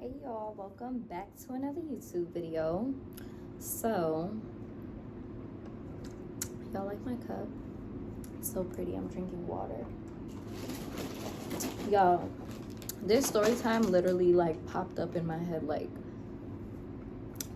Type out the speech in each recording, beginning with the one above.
Hey y'all, welcome back to another YouTube video. So, y'all like my cup? It's so pretty. I'm drinking water. Y'all, this story time literally like popped up in my head like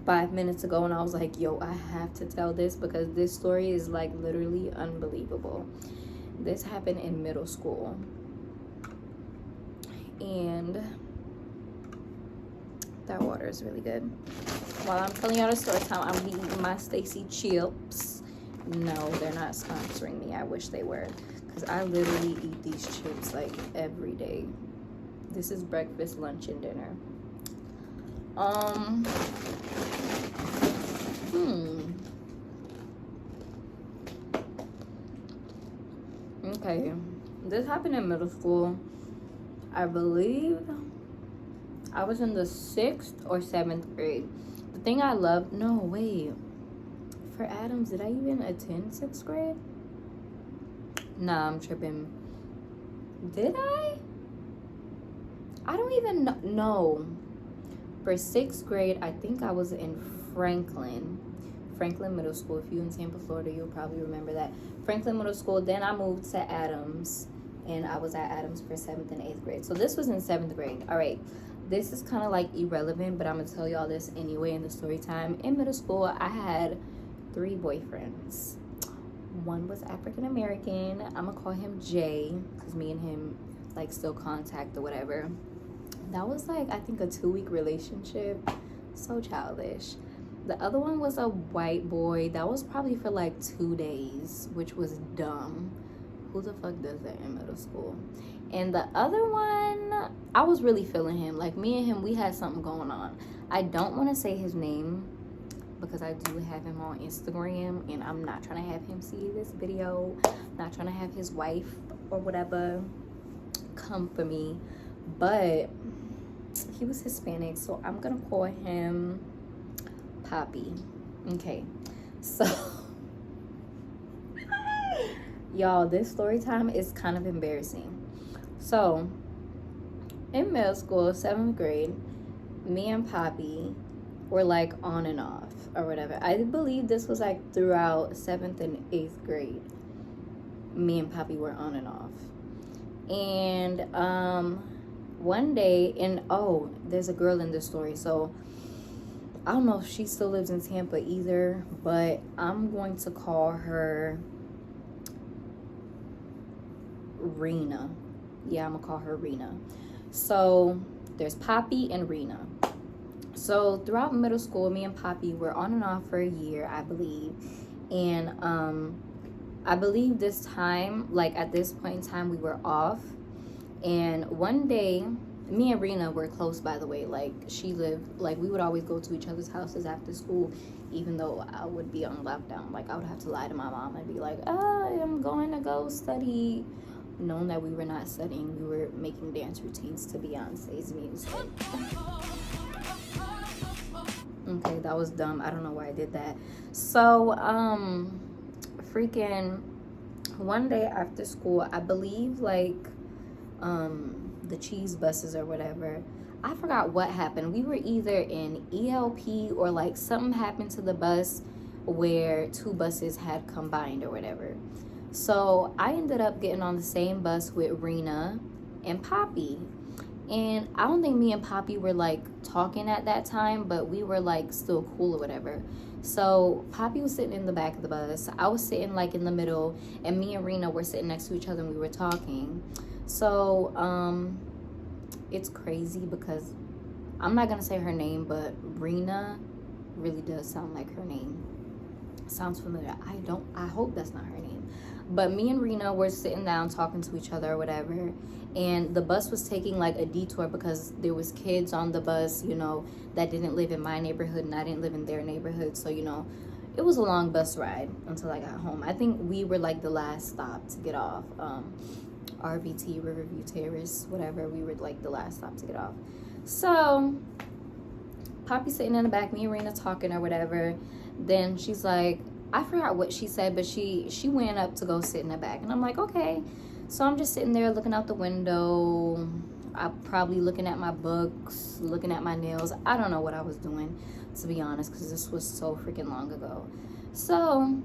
5 minutes ago, and I was like, yo, I have to tell this because this story is like literally unbelievable. This happened in middle school, and that water is really good. While I'm telling y'all the story time, I'm eating my Stacy chips. No, they're not sponsoring me. I wish they were, because I literally eat these chips like every day. This is breakfast, lunch, and dinner. Okay, this happened in middle school. I believe I was in the 6th or 7th grade. The thing I loved, no, wait. For Adams, did I even attend 6th grade? Nah, I'm tripping. Did I? I don't even know. No. For 6th grade, I think I was in Franklin Middle School. If you're in Tampa, Florida, you'll probably remember that. Franklin Middle School. Then I moved to Adams, and I was at Adams for 7th and 8th grade. So this was in 7th grade. All right. This is kind of like irrelevant, but I'm going to tell y'all this anyway in the story time. In middle school, I had 3 boyfriends. One was African American. I'm going to call him Jay, because me and him like still contact or whatever. That was like, I think, a 2-week relationship. So childish. The other one was a white boy. That was probably for like 2 days, which was dumb. Who the fuck does that in middle school? And the other one, I was really feeling him. Like, me and him, we had something going on. I don't want to say his name because I do have him on Instagram, and I'm not trying to have him see this video. I'm not trying to have his wife or whatever come for me. But he was Hispanic, so I'm going to call him Poppy. Okay, so y'all, this story time is kind of embarrassing. So in middle school, 7th grade, me and Poppy were like on and off or whatever. I believe this was like throughout 7th and 8th grade. Me and Poppy were on and off. And one day, and oh, there's a girl in this story, so I don't know if she still lives in Tampa either, but I'm going to call her Rena. Yeah, I'm gonna call her Rena. So there's Poppy and Rena. So throughout middle school, me and Poppy were on and off for a year, I believe. And I believe this time, like at this point in time, we were off. And one day, me and Rena were close, by the way. Like, she lived, like, we would always go to each other's houses after school, even though I would be on lockdown. Like, I would have to lie to my mom and be like, oh, I'm going to go study. Knowing that we were not studying, we were making dance routines to Beyonce's music. Okay, that was dumb. I don't know why I did that. So, freaking one day after school, I believe, like, the cheese buses or whatever, I forgot what happened. We were either in ELP or like something happened to the bus where 2 buses had combined or whatever. So I ended up getting on the same bus with Rena and Poppy. And I don't think me and Poppy were like talking at that time, but we were like still cool or whatever. So Poppy was sitting in the back of the bus. I was sitting like in the middle, and me and Rena were sitting next to each other and we were talking. So it's crazy because I'm not gonna say her name, but Rena really does sound like her name. Sounds familiar. I hope that's not her name. But me and Rena were sitting down talking to each other or whatever, and the bus was taking like a detour because there was kids on the bus, you know, that didn't live in my neighborhood and I didn't live in their neighborhood. So, you know, it was a long bus ride until I got home. I think we were like the last stop to get off. RVT, Riverview Terrace, whatever. We were like the last stop to get off. So Poppy sitting in the back, me and Rena talking or whatever. Then she's like, I forgot what she said, but she went up to go sit in the back. And I'm like, okay. So I'm just sitting there looking out the window, I probably looking at my books, looking at my nails. I don't know what I was doing, to be honest, because this was so freaking long ago. So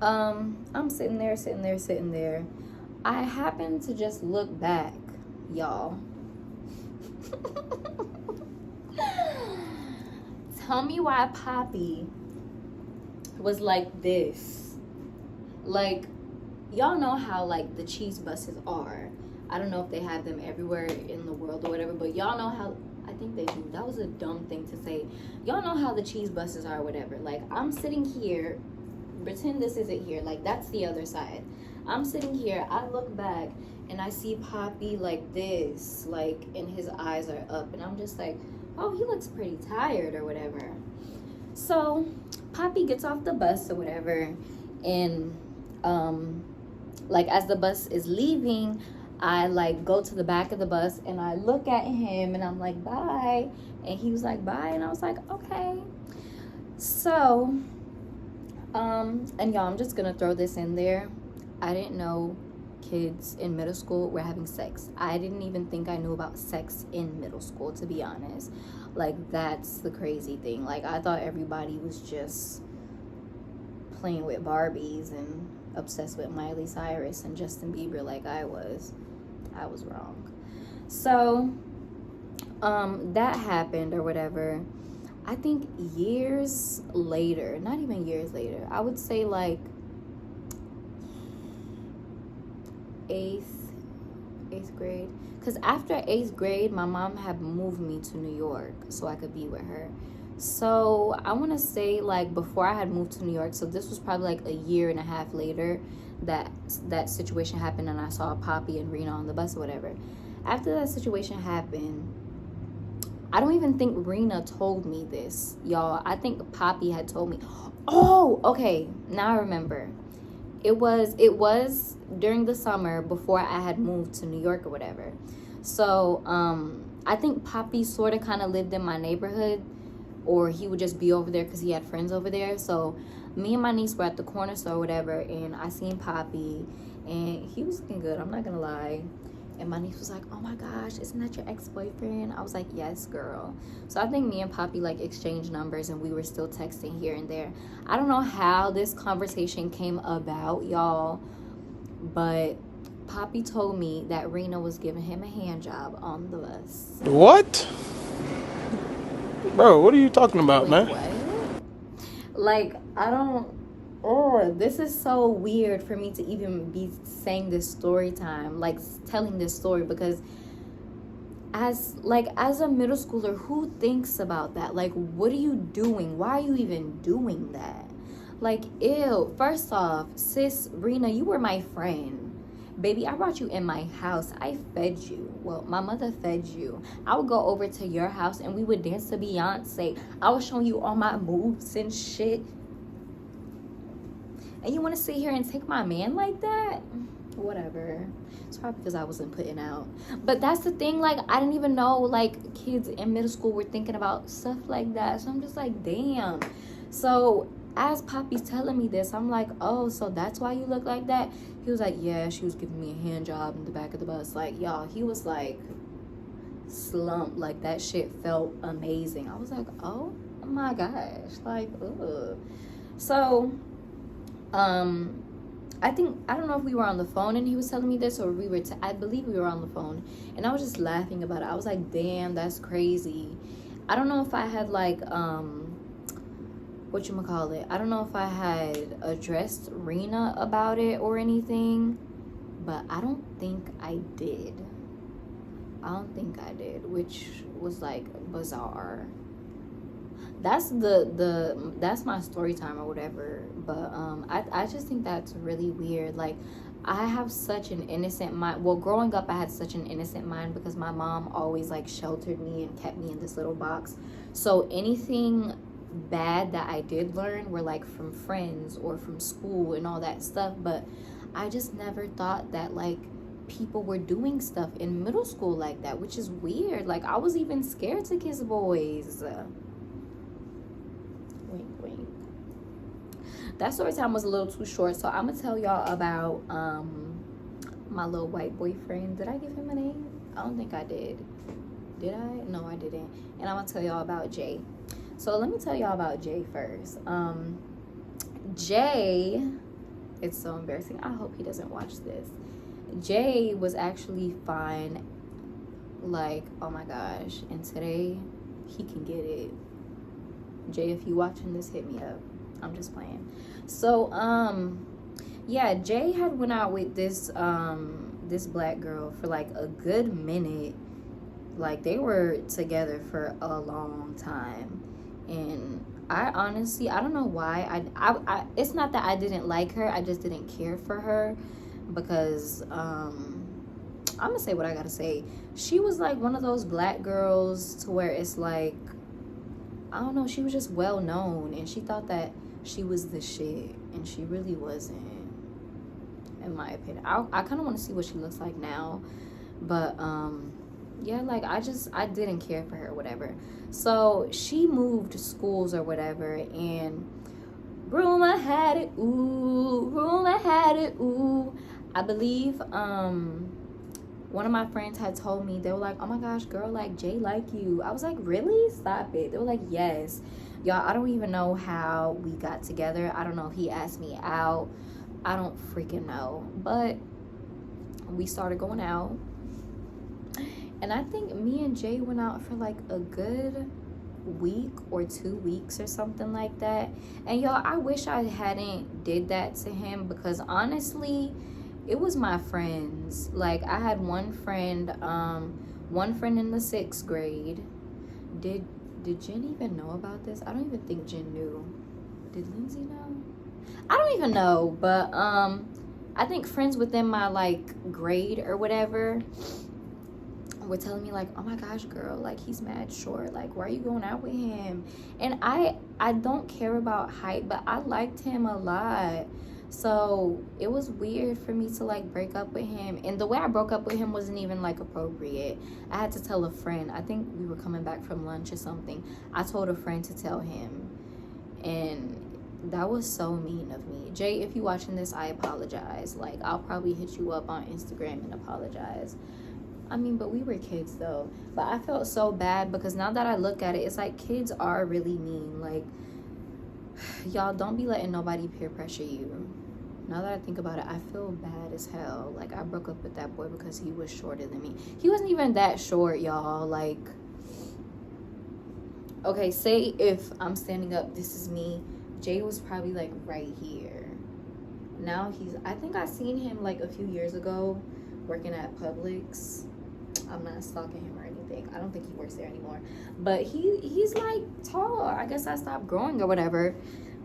I'm sitting there. I happen to just look back, y'all. Tell me why Poppy was like this. Like, y'all know how like the cheese buses are. I don't know if they have them everywhere in the world or whatever, but y'all know how, I think they do. That was a dumb thing to say. Y'all know how the cheese buses are or whatever. Like, I'm sitting here, pretend this isn't here, like that's the other side. I'm sitting here, I look back and I see Poppy like this, like, and his eyes are up, and I'm just like, oh, he looks pretty tired or whatever. So Poppy gets off the bus or whatever, and like as the bus is leaving, I like go to the back of the bus and I look at him and I'm like, bye. And he was like, bye. And I was like, okay. So and y'all, I'm just gonna throw this in there. I didn't know kids in middle school were having sex. I didn't even think I knew about sex in middle school, to be honest. Like, that's the crazy thing. Like, I thought everybody was just playing with Barbies and obsessed with Miley Cyrus and Justin Bieber like I was. I was wrong. So that happened or whatever. I think years later, not even years later, I would say like eighth grade, because after 8th grade my mom had moved me to New York so I could be with her. So I want to say like before I had moved to New York, so this was probably like a year and a half later that situation happened, and I saw Poppy and Rena on the bus or whatever. After that situation happened, I don't even think Rena told me this, y'all. I think Poppy had told me. Oh, okay, now I remember. It was during the summer before I had moved to New York or whatever. So I think Poppy sort of kind of lived in my neighborhood, or he would just be over there because he had friends over there. So me and my niece were at the corner store or whatever, and I seen Poppy, and he was looking good, I'm not gonna lie. And my niece was like, oh my gosh, isn't that your ex-boyfriend? I was like, yes, girl. So I think me and Poppy like exchanged numbers, and we were still texting here and there. I don't know how this conversation came about, y'all, but Poppy told me that Rena was giving him a hand job on the bus. What? Bro, what are you talking about, Wait, man? what? Like, I don't... Oh, this is so weird for me to even be saying this story time, like telling this story, because as a middle schooler, who thinks about that? Like, what are you doing? Why are you even doing that? Like, ew. First off, sis Rena, you were my friend. Baby, I brought you in my house. I fed you. Well, my mother fed you. I would go over to your house and we would dance to Beyonce. I was showing you all my moves and shit. And you want to sit here and take my man like that? Whatever. It's probably because I wasn't putting out. But that's the thing. Like, I didn't even know, like, kids in middle school were thinking about stuff like that. So I'm just like, damn. So as Poppy's telling me this, I'm like, oh, so that's why you look like that? He was like, yeah, she was giving me a hand job in the back of the bus. Like, y'all, he was like slumped. Like, that shit felt amazing. I was like, oh my gosh. Like, ugh. So I don't know if we were on the phone and he was telling me this, or I believe we were on the phone, and I was just laughing about it. I was like, damn, that's crazy. I don't know if I had like whatchamacallit, I don't know if I had addressed Rena about it or anything, but I don't think I did, which was like bizarre. That's that's my story time or whatever. But I just think that's really weird. Like, I have such an innocent mind. Well, growing up I had such an innocent mind because my mom always like sheltered me and kept me in this little box. So anything bad that I did learn were like from friends or from school and all that stuff. But I just never thought that like people were doing stuff in middle school like that, which is weird. Like, I was even scared to kiss boys. Wink. That story time was a little too short, so I'm gonna tell y'all about my little white boyfriend. Did I give him a name? I don't think I did. Did I? No, I didn't. And I'm gonna tell y'all about Jay. So let me tell y'all about Jay first. Jay, it's so embarrassing. I hope he doesn't watch this. Jay was actually fine. Like, oh my gosh. And today, he can get it. Jay, if you watching this, hit me up. I'm just playing. So, yeah, Jay had went out with this black girl for like a good minute. Like, they were together for a long time. And I honestly, I don't know why. I it's not that I didn't like her. I just didn't care for her because I'm gonna say what I gotta say. She was like one of those black girls to where it's like, I don't know, she was just well known and she thought that she was the shit, and she really wasn't, in my opinion. I kind of want to see what she looks like now, but yeah, like I didn't care for her or whatever. So she moved schools or whatever, and rumor had it, ooh. I believe one of my friends had told me, they were like, oh my gosh, girl, like Jay like you. I was like, really? Stop it. They were like, yes. Y'all, I don't even know how we got together. I don't know if he asked me out. I don't freaking know. But we started going out. And I think me and Jay went out for like a good week or 2 weeks or something like that. And y'all, I wish I hadn't did that to him, because honestly, it was my friends. Like, I had one friend in the 6th grade. Did Jen even know about this? I don't even think Jen knew. Did Lindsay know? I don't even know, but I think friends within my like grade or whatever were telling me like, oh my gosh, girl, like he's mad short, like why are you going out with him? And I don't care about height, but I liked him a lot. So it was weird for me to like break up with him, and the way I broke up with him wasn't even like appropriate. I had to tell a friend. I think we were coming back from lunch or something. I told a friend to tell him, and that was so mean of me. Jay, if you watching this, I apologize. Like, I'll probably hit you up on Instagram and apologize. I mean, but we were kids though. But I felt so bad because now that I look at it, it's like kids are really mean. Like, y'all, don't be letting nobody peer pressure you. Now that I think about it, I feel bad as hell. Like, I broke up with that boy because he was shorter than me. He wasn't even that short, y'all. Like, okay, say if I'm standing up, this is me. Jay was probably like right here. Now I think I seen him like a few years ago working at Publix. I'm not stalking him or anything. I don't think he works there anymore. But he's like tall. I guess I stopped growing or whatever.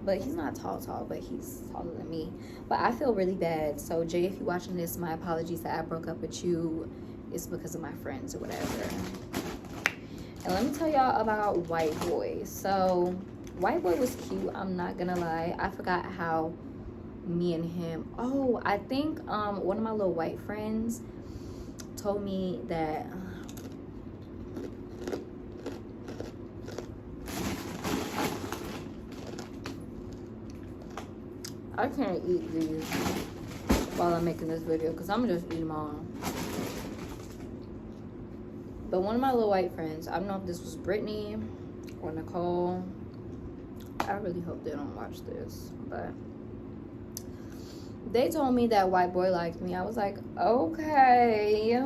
But he's not tall, but he's taller than me. But I feel really bad. So Jay, if you're watching this, my apologies that I broke up with you. It's because of my friends or whatever. And let me tell y'all about White Boy. So White Boy was cute, I'm not gonna lie. I forgot how me and him, oh, I think one of my little white friends told me that I can't eat these while I'm making this video because I'm gonna just eat them all. But one of my little white friends, I don't know if this was Brittany or Nicole. I really hope they don't watch this, but they told me that White Boy liked me. I was like, okay.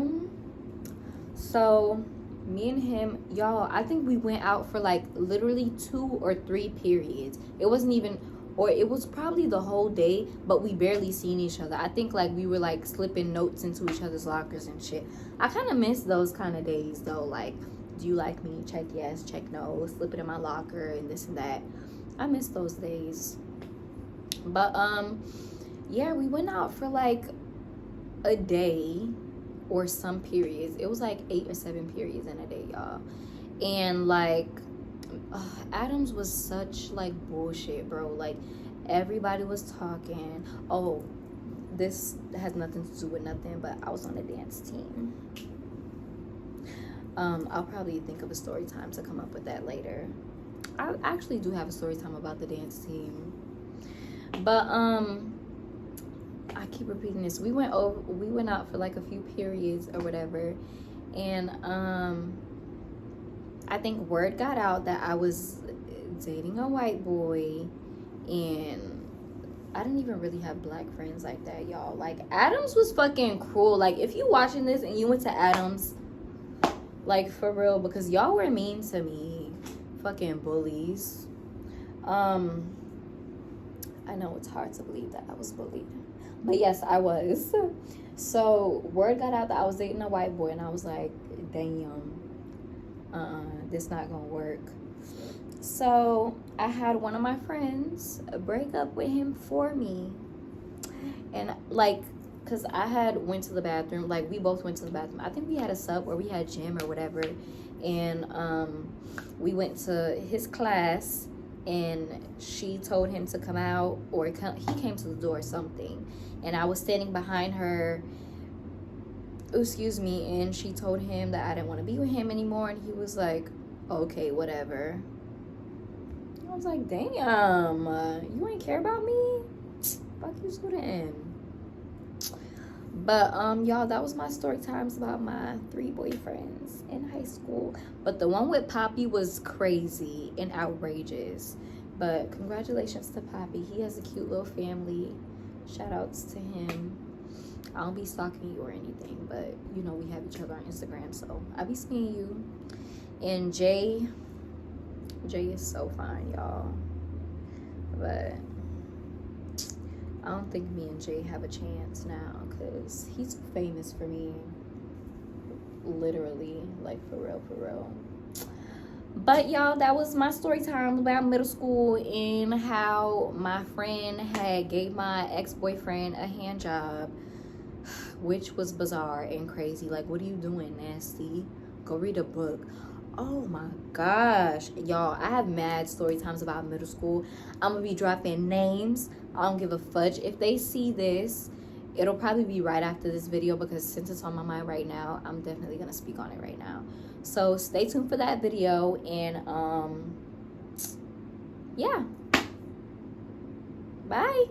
So me and him, y'all, I think we went out for like literally 2 or 3 periods. It wasn't even, or it was probably the whole day, but we barely seen each other. I think like we were like slipping notes into each other's lockers and shit. I kind of miss those kind of days though. Like, do you like me? Check yes, check no, slip it in my locker and this and that. I miss those days. But yeah, we went out for like a day or some periods. It was like 8 or 7 periods in a day, y'all. And like Adams was such like bullshit, bro. Like, everybody was talking. Oh, this has nothing to do with nothing, but I was on a dance team. I'll probably think of a story time to come up with that later. I actually do have a story time about the dance team. But I keep repeating this. We went out for like a few periods or whatever, And I think word got out that I was dating a white boy, and I didn't even really have black friends like that, y'all. Like, Adams was fucking cruel. Like, if you watching this and you went to Adams, like, for real, because y'all were mean to me. Fucking bullies. I know it's hard to believe that I was bullied, but yes, I was. So word got out that I was dating a white boy, and I was like, damn, this not gonna work. So I had one of my friends break up with him for me, and like, cause I had went to the bathroom, like we both went to the bathroom. I think we had a sub or we had gym or whatever, and we went to his class, and she told him to come out, or he came to the door or something, and I was standing behind her, excuse me, and she told him that I didn't want to be with him anymore, and he was like, okay, whatever. I was like, damn, you ain't care about me? Fuck you to the end. But y'all, that was my story times about my 3 boyfriends in high school. But the one with Poppy was crazy and outrageous. But congratulations to Poppy. He has a cute little family. Shout outs to him. I don't be stalking you or anything, but you know we have each other on Instagram, so I be seeing you. And Jay is so fine, y'all. But I don't think me and Jay have a chance now, because he's too famous for me. Literally, like, for real. But y'all, that was my story time about middle school, and how my friend had gave my ex-boyfriend a hand job, which was bizarre and crazy. Like, what are you doing, nasty? Go read a book. Oh my gosh, y'all, I have mad story times about middle school. I'm gonna be dropping names. I don't give a fudge if they see this. It'll probably be right after this video, because since it's on my mind right now, I'm definitely gonna speak on it right now. So stay tuned for that video, and yeah, bye.